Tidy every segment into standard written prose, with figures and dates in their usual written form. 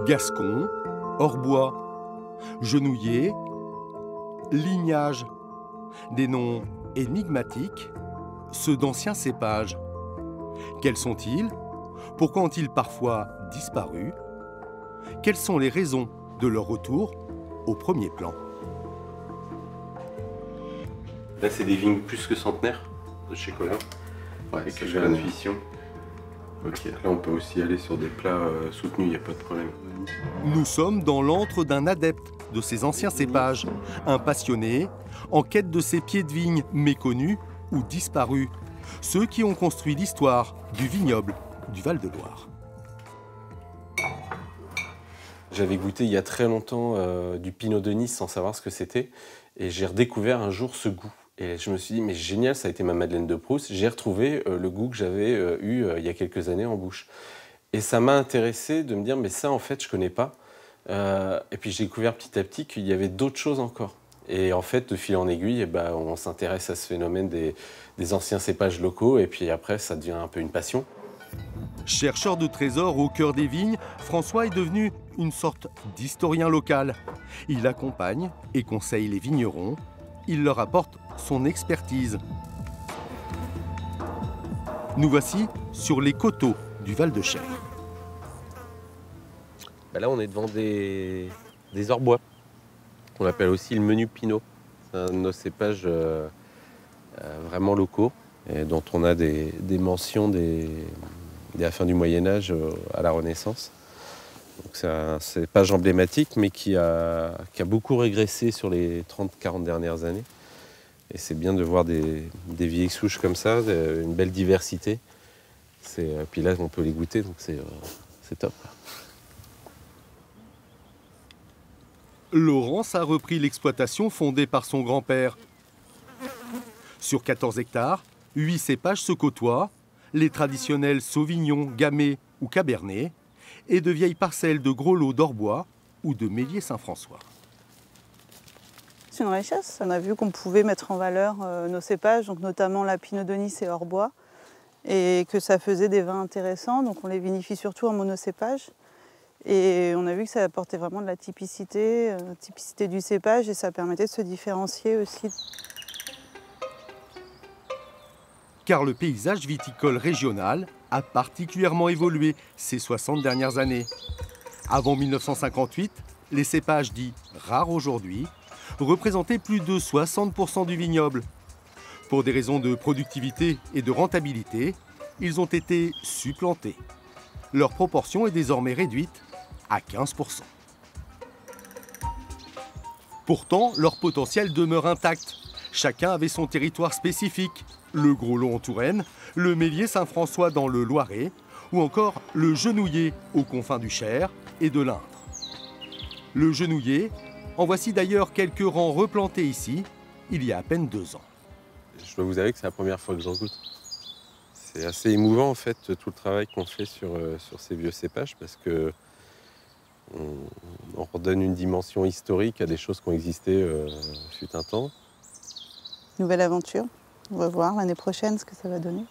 Gascon, Orbois, Genouillé, Lignage, des noms énigmatiques, ceux d'anciens cépages. Quels sont-ils? Pourquoi ont-ils parfois disparu? Quelles sont les raisons de leur retour au premier plan? Là, c'est des vignes plus que centenaires de chez Colin. Ouais, avec quelques intuitions. Ok, là on peut aussi aller sur des plats soutenus, il n'y a pas de problème. Nous sommes dans l'antre d'un adepte de ces anciens cépages, un passionné, en quête de ces pieds de vigne méconnus ou disparus, ceux qui ont construit l'histoire du vignoble du Val-de-Loire. J'avais goûté il y a très longtemps du Pinot de Nice sans savoir ce que c'était, et j'ai redécouvert un jour ce goût. Et je me suis dit, mais génial, ça a été ma Madeleine de Proust. J'ai retrouvé le goût que j'avais eu il y a quelques années en bouche. Et ça m'a intéressé de me dire, mais ça, en fait, je ne connais pas. Et puis j'ai découvert petit à petit qu'il y avait d'autres choses encore. Et en fait, de fil en aiguille, eh ben, on s'intéresse à ce phénomène des anciens cépages locaux. Et puis après, ça devient un peu une passion. Chercheur de trésors au cœur des vignes, François est devenu une sorte d'historien local. Il accompagne et conseille les vignerons. Il leur apporte son expertise. Nous voici sur les coteaux du Val-de-Cher. Ben là, on est devant des orbois, qu'on appelle aussi le menu Pinot. C'est un de nos cépages vraiment locaux, et dont on a des mentions dès la fin du Moyen-Âge à la Renaissance. C'est un cépage emblématique, mais qui a beaucoup régressé sur les 30-40 dernières années. Et c'est bien de voir des vieilles souches comme ça, une belle diversité. Puis là, on peut les goûter, donc c'est top. Laurence a repris l'exploitation fondée par son grand-père. Sur 14 hectares, 8 cépages se côtoient, les traditionnels Sauvignon, Gamay ou Cabernet, et de vieilles parcelles de gros lots d'Orbois ou de Méliès-Saint-François. C'est une richesse. On a vu qu'on pouvait mettre en valeur nos cépages, donc notamment la Pinot de Nice et Orbois, et que ça faisait des vins intéressants. Donc on les vinifie surtout en monocépage. Et on a vu que ça apportait vraiment de la typicité du cépage, et ça permettait de se différencier aussi. Car le paysage viticole régional a particulièrement évolué ces 60 dernières années. Avant 1958, les cépages dits rares aujourd'hui représentaient plus de 60% du vignoble. Pour des raisons de productivité et de rentabilité, ils ont été supplantés. Leur proportion est désormais réduite à 15%. Pourtant, leur potentiel demeure intact. Chacun avait son territoire spécifique. Le Gros-Lot en Touraine, le Méliès-Saint-François dans le Loiret, ou encore le Genouillé aux confins du Cher et de l'Indre. Le Genouillé, en voici d'ailleurs quelques rangs replantés ici, il y a à peine 2 ans. Je dois vous avouer que c'est la première fois que j'en goûte. C'est assez émouvant en fait, tout le travail qu'on fait sur ces vieux cépages, parce que on redonne une dimension historique à des choses qui ont existé fut un temps. Nouvelle aventure. On va voir l'année prochaine ce que ça va donner.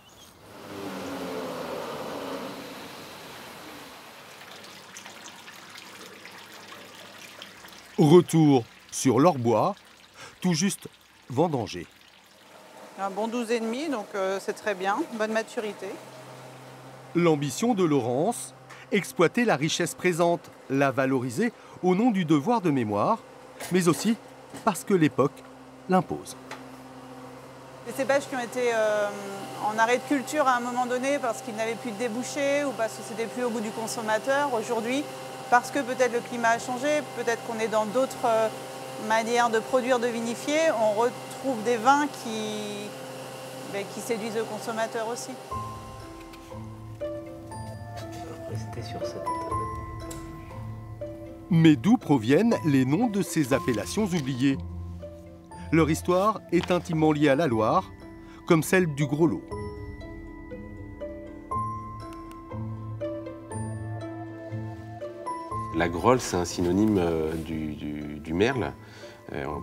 Retour sur l'Orbois, tout juste vendangé. Un bon 12,5, donc c'est très bien, bonne maturité. L'ambition de Laurence, exploiter la richesse présente, la valoriser au nom du devoir de mémoire, mais aussi parce que l'époque l'impose. Des cépages qui ont été en arrêt de culture à un moment donné parce qu'ils n'avaient plus de débouchés ou parce que c'était plus au goût du consommateur. Aujourd'hui, parce que peut-être le climat a changé, peut-être qu'on est dans d'autres manières de produire, de vinifier, on retrouve des vins qui séduisent le consommateur aussi. Mais d'où proviennent les noms de ces appellations oubliées? Leur histoire est intimement liée à la Loire, comme celle du Gros-Lot. La Grolle, c'est un synonyme du merle.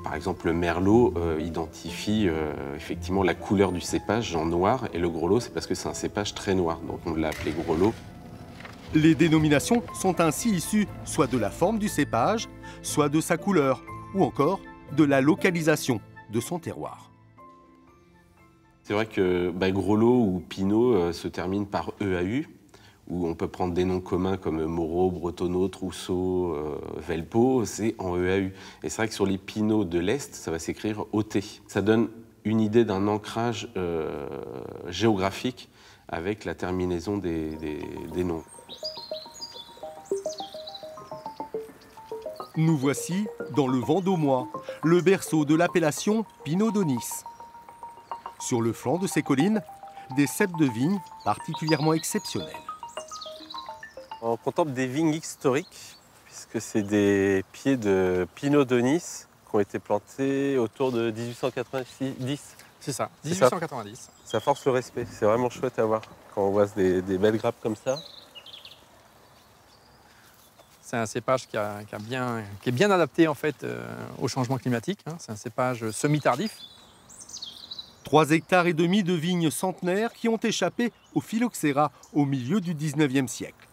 Par exemple, le merlot identifie effectivement la couleur du cépage en noir, et le Gros-Lot, c'est parce que c'est un cépage très noir, donc on l'a appelé Gros-Lot. Les dénominations sont ainsi issues soit de la forme du cépage, soit de sa couleur, ou encore de la localisation de son terroir. C'est vrai que Gros Lot ou Pinot se terminent par EAU, où on peut prendre des noms communs comme Moreau, Bretonneau, Trousseau, Velpeau, c'est en EAU. Et c'est vrai que sur les Pinots de l'Est, ça va s'écrire OT. Ça donne une idée d'un ancrage géographique avec la terminaison des noms. Nous voici dans le Vendômois, le berceau de l'appellation Pinot d'Aunis. Sur le flanc de ces collines, des ceps de vignes particulièrement exceptionnels. On contemple des vignes historiques, puisque c'est des pieds de Pinot d'Aunis qui ont été plantés autour de 1890. C'est ça, 1890. Ça force le respect, c'est vraiment chouette à voir quand on voit des belles grappes comme ça. C'est un cépage qui est bien adapté en fait, au changement climatique. Hein. C'est un cépage semi-tardif. 3,5 hectares de vignes centenaires qui ont échappé au phylloxéra au milieu du 19e siècle.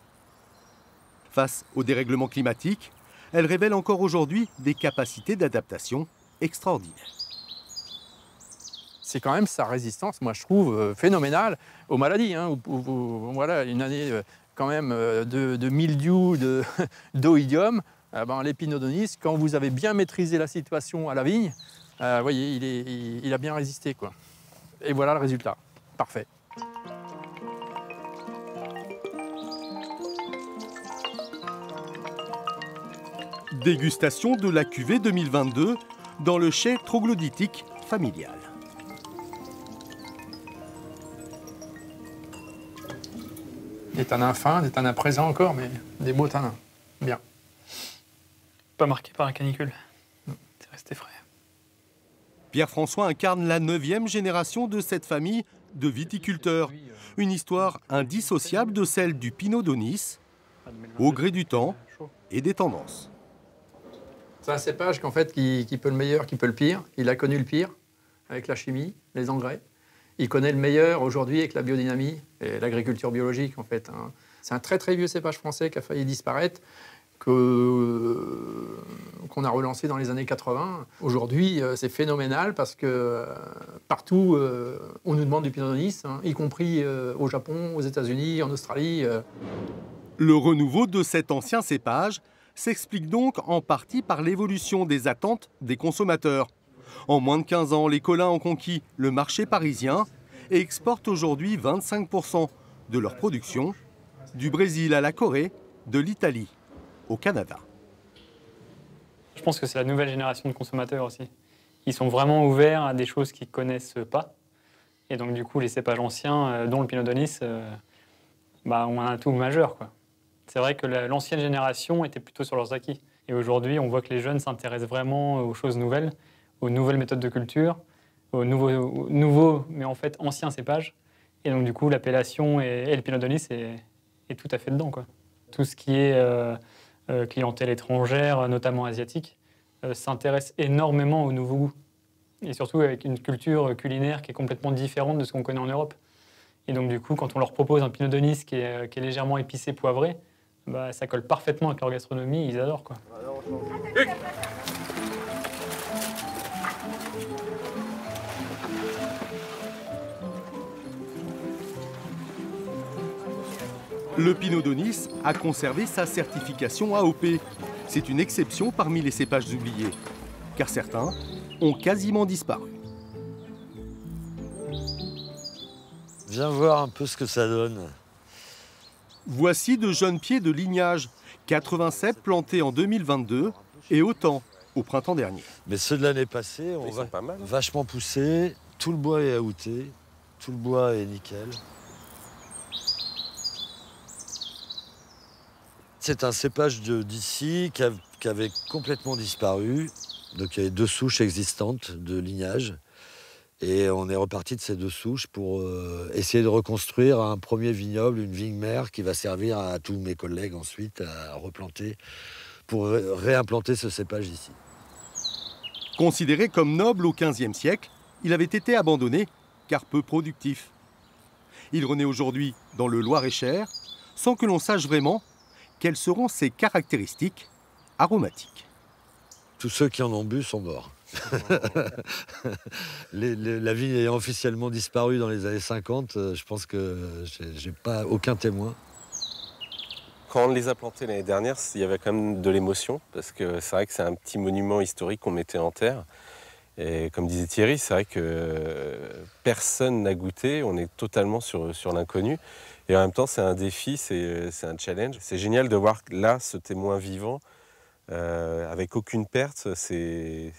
Face au dérèglement climatique, elles révèlent encore aujourd'hui des capacités d'adaptation extraordinaires. C'est quand même sa résistance, moi je trouve, phénoménale aux maladies. Hein, voilà, une année quand même de mildiou, d'oïdium, les Pinot d'Aunis, quand vous avez bien maîtrisé la situation à la vigne, vous voyez, il a bien résisté, quoi. Et voilà le résultat. Parfait. Dégustation de la cuvée 2022 dans le chai troglodytique familial. Des tanins fins, des tanins présents encore, mais des beaux tanins. Bien. Pas marqué par un canicule. C'est resté frais. Pierre-François incarne la 9e génération de cette famille de viticulteurs. Une histoire indissociable de celle du Pinot d'Aunis, au gré du temps et des tendances. C'est un cépage qu'en fait, qui peut le meilleur, qui peut le pire. Il a connu le pire avec la chimie, les engrais. Il connaît le meilleur aujourd'hui avec la biodynamie et l'agriculture biologique, en fait. Hein. C'est un très très vieux cépage français qui a failli disparaître, qu'on a relancé dans les années 80. Aujourd'hui, c'est phénoménal parce que partout, on nous demande du Pinot d'Aunis, hein, y compris au Japon, aux États-Unis, en Australie. Le renouveau de cet ancien cépage s'explique donc en partie par l'évolution des attentes des consommateurs. En moins de 15 ans, les Collins ont conquis le marché parisien et exportent aujourd'hui 25% de leur production, du Brésil à la Corée, de l'Italie au Canada. Je pense que c'est la nouvelle génération de consommateurs aussi. Ils sont vraiment ouverts à des choses qu'ils ne connaissent pas. Et donc du coup, les cépages anciens, dont le Pinot d'Aunis, ont un atout majeur, quoi. C'est vrai que l'ancienne génération était plutôt sur leurs acquis. Et aujourd'hui, on voit que les jeunes s'intéressent vraiment aux choses nouvelles, aux nouvelles méthodes de culture, aux nouveaux mais en fait anciens cépages. Et donc du coup, l'appellation et le Pinot d'Aunis est tout à fait dedans, quoi. Tout ce qui est clientèle étrangère, notamment asiatique, s'intéresse énormément aux nouveaux goûts. Et surtout avec une culture culinaire qui est complètement différente de ce qu'on connaît en Europe. Et donc du coup, quand on leur propose un Pinot d'Aunis qui est légèrement épicé, poivré, ça colle parfaitement avec leur gastronomie, ils adorent, quoi. Le Pinot d'Aunis a conservé sa certification AOP. C'est une exception parmi les cépages oubliés, car certains ont quasiment disparu. Viens voir un peu ce que ça donne. Voici de jeunes pieds de lignage, 80 cèpes plantés en 2022 et autant au printemps dernier. Mais ceux de l'année passée ont vachement poussé, tout le bois est aouté, tout le bois est nickel. C'est un cépage d'ici qui avait complètement disparu. Donc il y avait 2 souches existantes de lignage. Et on est reparti de ces 2 souches pour essayer de reconstruire un premier vignoble, une vigne mère qui va servir à tous mes collègues ensuite à replanter, pour réimplanter ce cépage ici. Considéré comme noble au XVe siècle, il avait été abandonné car peu productif. Il renaît aujourd'hui dans le Loir-et-Cher, sans que l'on sache vraiment quelles seront ses caractéristiques aromatiques. Tous ceux qui en ont bu sont morts. La vigne ayant officiellement disparu dans les années 50, je pense que j'ai pas aucun témoin. Quand on les a plantés l'année dernière, il y avait quand même de l'émotion, parce que c'est vrai que c'est un petit monument historique qu'on mettait en terre. Et comme disait Thierry, c'est vrai que personne n'a goûté, on est totalement sur l'inconnu. Et en même temps, c'est un défi, c'est un challenge. C'est génial de voir là ce témoin vivant, avec aucune perte, c'est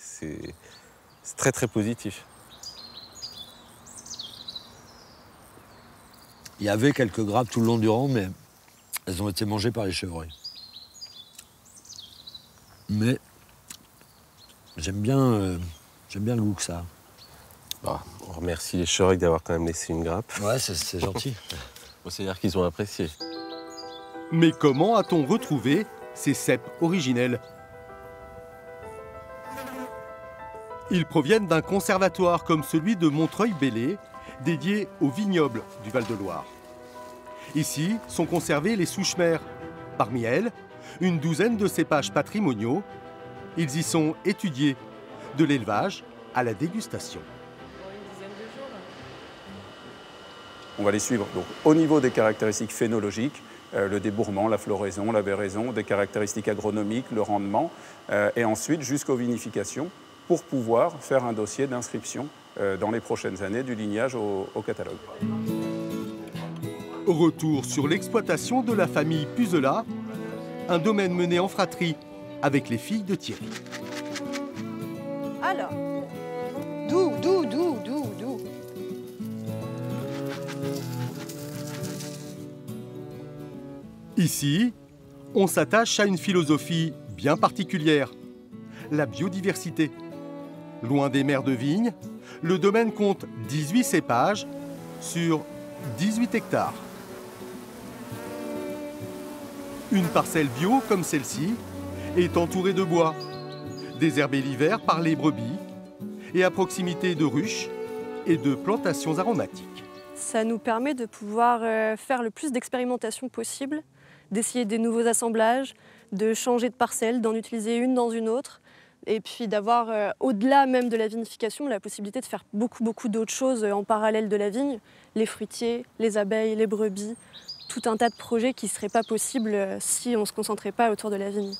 très très positif. Il y avait quelques grappes tout le long du rang, mais elles ont été mangées par les chevreuils. Mais j'aime bien le goût que ça a. Bon, on remercie les chevreuils d'avoir quand même laissé une grappe. Ouais, c'est gentil. C'est-à-dire qu'ils ont apprécié. Mais comment a-t-on retrouvé ces cèpes originels? Ils proviennent d'un conservatoire comme celui de Montreuil-Bellay, dédié aux vignobles du Val-de-Loire. Ici sont conservées les souches mères. Parmi elles, une douzaine de cépages patrimoniaux. Ils y sont étudiés, de l'élevage à la dégustation. On va les suivre donc, au niveau des caractéristiques phénologiques, le débourrement, la floraison, la véraison, des caractéristiques agronomiques, le rendement, et ensuite jusqu'aux vinifications pour pouvoir faire un dossier d'inscription dans les prochaines années du lignage au catalogue. Retour sur l'exploitation de la famille Puzelat, un domaine mené en fratrie avec les filles de Thierry. Alors, doux. Ici, on s'attache à une philosophie bien particulière, la biodiversité. Loin des mers de vignes, le domaine compte 18 cépages sur 18 hectares. Une parcelle bio comme celle-ci est entourée de bois, désherbée l'hiver par les brebis et à proximité de ruches et de plantations aromatiques. Ça nous permet de pouvoir faire le plus d'expérimentation possible, d'essayer des nouveaux assemblages, de changer de parcelle, d'en utiliser une dans une autre, et puis d'avoir, au-delà même de la vinification, la possibilité de faire beaucoup d'autres choses en parallèle de la vigne, les fruitiers, les abeilles, les brebis, tout un tas de projets qui ne seraient pas possibles si on ne se concentrait pas autour de la vigne.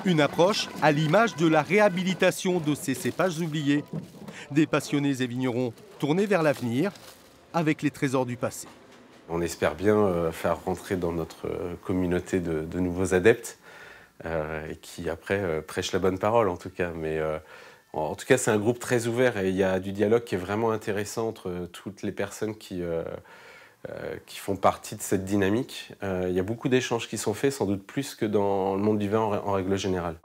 Une approche à l'image de la réhabilitation de ces cépages oubliés. Des passionnés et vignerons tournés vers l'avenir avec les trésors du passé. On espère bien faire rentrer dans notre communauté de nouveaux adeptes et qui après prêchent la bonne parole en tout cas. Mais en tout cas c'est un groupe très ouvert et il y a du dialogue qui est vraiment intéressant entre toutes les personnes qui font partie de cette dynamique. Il y a beaucoup d'échanges qui sont faits, sans doute plus que dans le monde du vin en règle générale.